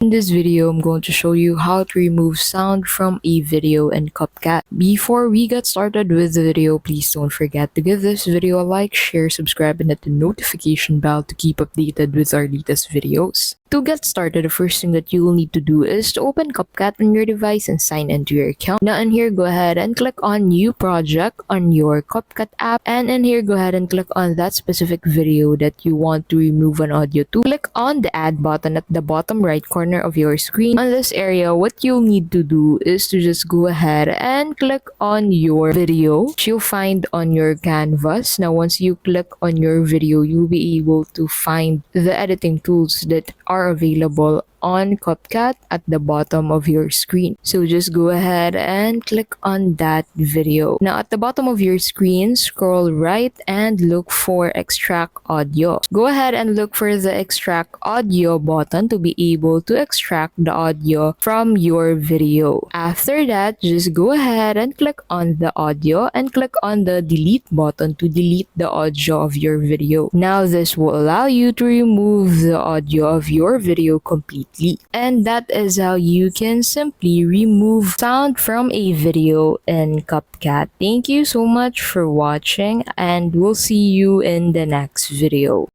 In this video, I'm going to show you how to remove sound from a video in CapCut. Before we get started with the video, please don't forget to give this video a like, share, subscribe, and hit the notification bell to keep updated with our latest videos. To get started, the first thing that you will need to do is to open CapCut on your device and sign into your account. Now in here, go ahead and click on New Project on your CapCut app. And in here, go ahead and click on that specific video that you want to remove an audio to. Click on the Add button at the bottom right corner of your screen. On this area, what you'll need to do is to just go ahead and click on your video, which you'll find on your canvas. Now once you click on your video, you'll be able to find the editing tools that are available on CapCut at the bottom of your screen. So just go ahead and click on that video. Now at the bottom of your screen, scroll right and look for extract audio. Go ahead and look for the extract audio button to be able to extract the audio from your video. After that, just go ahead and click on the audio and click on the delete button to delete the audio of your video. Now this will allow you to remove the audio of your video completely. And that is how you can simply remove sound from a video in CapCut. Thank you so much for watching, and we'll see you in the next video.